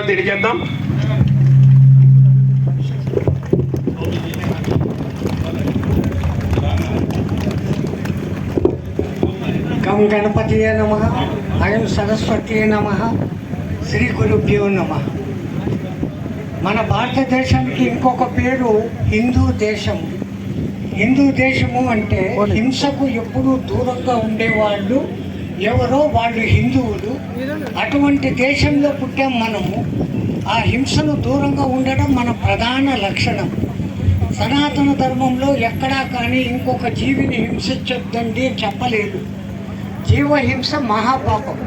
తెలియజేద్దాం. గం గణపతియే నమః, అయం సరస్వతియే నమః, శ్రీ గురుభ్యో నమః. మన భారతదేశానికి ఇంకొక పేరు హిందూ దేశం. హిందూ దేశము అంటే హింసకు ఎప్పుడూ దూరంగా ఉండేవాళ్ళు ఎవరో వాళ్ళు హిందువులు. అటువంటి దేశంలో పుట్టాం మనము. ఆ హింసను దూరంగా ఉండడం మన ప్రధాన లక్షణం. సనాతన ధర్మంలో ఎక్కడా కానీ ఇంకొక జీవిని హింసించొద్దండి చెప్పలేదు. జీవహింస మహాపాపం.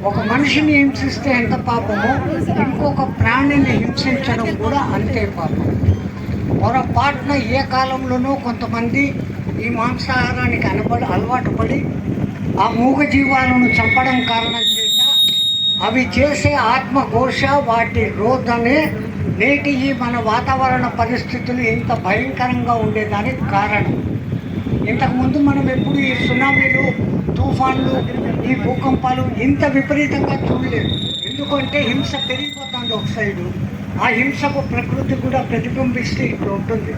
ఒక మనిషిని హింసిస్తే ఎంత పాపమో ఇంకొక ప్రాణిని హింసించడం కూడా అంతే పాపం. పొరపాటున ఏ కాలంలోనూ కొంతమంది ఈ మాంసాహారానికి అలవాటు పడి ఆ మూగజీవాలను చంపడం కారణం చేత అవి చేసే ఆత్మఘోష, వాటి రోధనే నేటి ఈ మన వాతావరణ పరిస్థితులు ఇంత భయంకరంగా ఉండేదానికి కారణం. ఇంతకుముందు మనం ఎప్పుడు ఈ సునామీలు, తుఫాన్లు, ఈ భూకంపాలు ఇంత విపరీతంగా చూడలేదు. ఎందుకంటే హింస పెరిగిపోతుంది ఒక సైడు. ఆ హింసకు ప్రకృతి కూడా ప్రతిబింబిస్తే ఇక్కడ ఉంటుంది.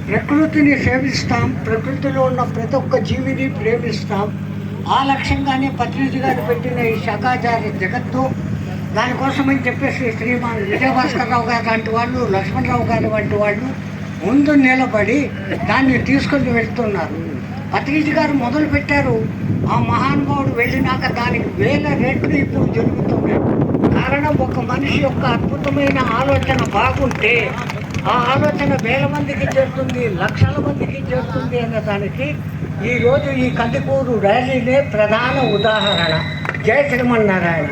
ప్రకృతిని సేవిస్తాం, ప్రకృతిలో ఉన్న ప్రతి ఒక్క జీవిని ప్రేమిస్తాం. ఆ లక్ష్యంగానే పత్రిజీ గారు పెట్టిన ఈ శాఖాచార జగత్తు, దానికోసమని చెప్పేసి శ్రీమాన్ విజయభాస్కరరావు గారు లాంటి వాళ్ళు, లక్ష్మణరావు గారు వంటి వాళ్ళు ముందు నిలబడి దాన్ని తీసుకొని వెళ్తున్నారు. పత్రిజీ గారు మొదలు పెట్టారు. ఆ మహానుభావుడు వెళ్ళినాక దానికి 1000 రెట్లు ఇప్పుడు జరుగుతున్నాయి. కారణం, ఒక మనిషి యొక్క అద్భుతమైన ఆలోచన బాగుంటే ఆ ఆలోచన 1000 మందికి చేరుతుంది, లక్షల మందికి చేరుతుంది అన్న దానికి ఈరోజు ఈ కందికూరు ర్యాలీనే ప్రధాన ఉదాహరణ. జై శ్రీమన్నారాయణ.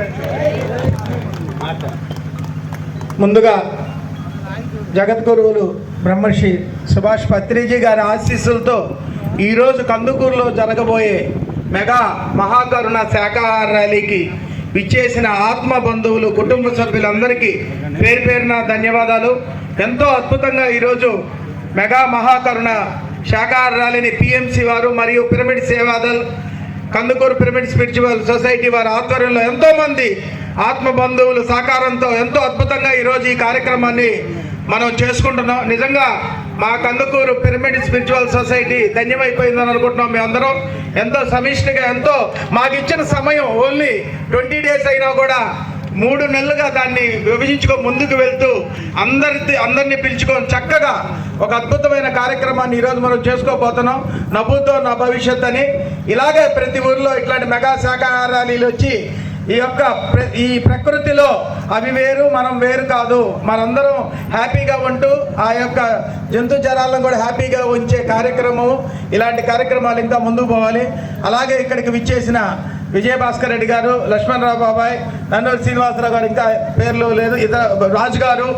ముందుగా జగద్గురువులు బ్రహ్మర్షి సుభాష్ పత్రిజీ గారి ఆశీస్సులతో ఈరోజు కందుకూరులో జరగబోయే మెగా మహాకరుణ శాఖాహార ర్యాలీకి విచ్చేసిన ఆత్మ బంధువులు, కుటుంబ సభ్యులందరికీ పేరు పేరున ధన్యవాదాలు. ఎంతో అద్భుతంగా ఈరోజు మెగా మహాకరుణ శాఖాహార ర్యాలీని పిఎంసి వారు మరియు pyramid Seva Dal, Kandukur pyramid spiritual society వారి ఆధ్వర్యంలో ఎంతోమంది ఆత్మ బంధువులు సహకారంతో ఎంతో అద్భుతంగా ఈరోజు ఈ కార్యక్రమాన్ని మనం చేసుకుంటున్నాం. నిజంగా మా కందుకూరు పిరమిడ్ స్పిరిచువల్ సొసైటీ ధన్యమైపోయిందని అనుకుంటున్నాం. మేము అందరం ఎంతో సమిష్టిగా, ఎంతో మాకు ఇచ్చిన సమయం ఓన్లీ 20 days అయినా కూడా 3 నెలలుగా దాన్ని విభజించుకో ముందుకు వెళ్తూ అందరినీ పిలుచుకొని చక్కగా ఒక అద్భుతమైన కార్యక్రమాన్ని ఈరోజు మనం చేసుకోబోతున్నాం. నవ్వుతో నా భవిష్యత్ అని. ఇలాగే ప్రతి ఊరిలో ఇట్లాంటి మెగా శాఖాహార ర్యాలీలు వచ్చి ఈ ప్రకృతిలో అవి వేరు మనం వేరు కాదు, మనందరం హ్యాపీగా ఉంటూ ఆ యొక్క జంతు జనాలను కూడా హ్యాపీగా ఉంచే కార్యక్రమం, ఇలాంటి కార్యక్రమాలు ఇంకా ముందుకు పోవాలి. అలాగే ఇక్కడికి విచ్చేసిన విజయభాస్కర్ రెడ్డి గారు, లక్ష్మణరావు బాబాయ్, నన్నూరు శ్రీనివాసరావు గారు, ఇంకా పేర్లు లేదు, ఇతర రాజు గారు,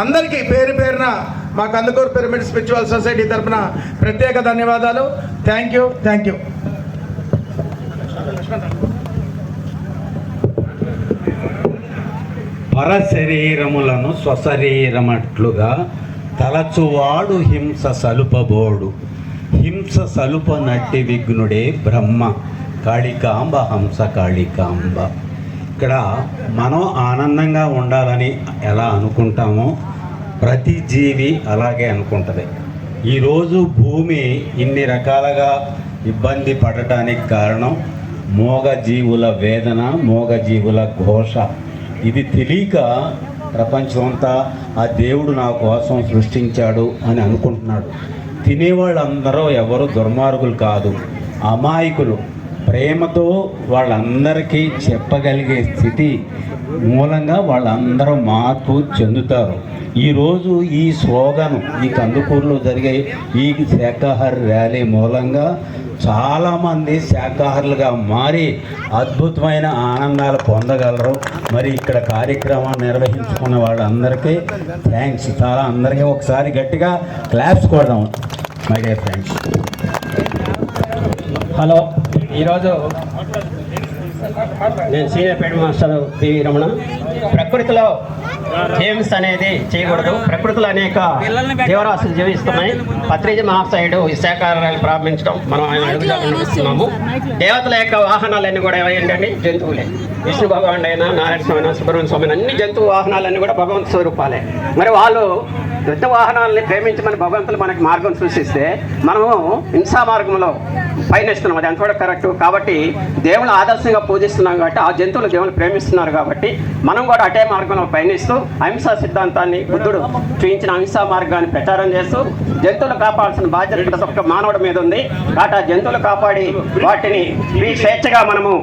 అందరికీ పేరు పేరున మా కందుకూరు పిరమిడ్ స్పిరిచువల్ సొసైటీ తరఫున ప్రత్యేక ధన్యవాదాలు. Thank you. పరశరీరములను స్వశరీరమట్లుగా తలచువాడు హింస సలుపబోడు. హింస సలుప నట్టి విఘ్నుడే బ్రహ్మ. కాళికాంబ హంస కాళికాంబ. ఇక్కడ మనం ఆనందంగా ఉండాలని ఎలా అనుకుంటామో ప్రతి జీవి అలాగే అనుకుంటుంది. ఈరోజు భూమి ఇన్ని రకాలుగా ఇబ్బంది పడటానికి కారణం మూగజీవుల వేదన, మూగజీవుల ఘోష. ఇది తెలియక ప్రపంచమంతా ఆ దేవుడు నా కోసం సృష్టించాడు అని అనుకుంటున్నాడు. తినేవాళ్ళందరూ ఎవరు దుర్మార్గులు కాదు, అమాయకులు. ప్రేమతో వాళ్ళందరికీ చెప్పగలిగే స్థితి మూలంగా వాళ్ళందరూ మార్పు చెందుతారు. ఈరోజు ఈ స్లోగన్, ఈ కందుకూరులో జరిగే ఈ శాఖాహార ర్యాలీ మూలంగా చాలామంది శాఖాహారులుగా మారి అద్భుతమైన ఆనందాలు పొందగలరు. మరి ఇక్కడ కార్యక్రమాన్ని నిర్వహించుకున్న వాళ్ళందరికీ థ్యాంక్స్. చాలా అందరికీ ఒకసారి గట్టిగా క్లాప్స్ కొడదాం మై డియర్ ఫ్రెండ్స్. హలో, ఈరోజు నేను senior paid master PV Ramana. ప్రకృతిలో హింస అనేది చేయకూడదు. ప్రకృతిలో అనేక జీవరాశులు జీవిస్తున్నాయి. పత్రిజీ మహాశయుడు ఈ శాఖాహారాలు ప్రారంభించడం మనం ఆయన అడుగుతున్నాము. దేవతల యొక్క వాహనాలన్నీ కూడా ఏంటండి? జంతువులే. విష్ణు భగవానుడు అయినా, నారాయణ స్వామి, సుబ్రహ్మణ్య స్వామి, అన్ని జంతు వాహనాలన్నీ కూడా భగవంతు స్వరూపాలే. మరి వాళ్ళు జంతు వాహనాలని ప్రేమించమని భగవంతులు మనకి మార్గం సూచిస్తే మనము హింసా మార్గంలో పయనిస్తున్నాం. అది అంత కూడా కరెక్ట్. కాబట్టి దేవుని ఆదర్శంగా పూజిస్తున్నాం కాబట్టి ఆ జంతువులు దేవుని ప్రేమిస్తున్నారు కాబట్టి మనం కూడా అటే మార్గంలో పయనిస్తూ అహింసా సిద్ధాంతాన్ని, బుద్ధుడు చూపించిన అహింసా మార్గాన్ని ప్రచారం చేస్తూ జంతువులు కాపాడాల్సిన బాధ్యత ప్రతి ఒక్క మానవుడి మీద ఉంది. కాబట్టి ఆ జంతువులు కాపాడి వాటిని స్వేచ్ఛగా మనము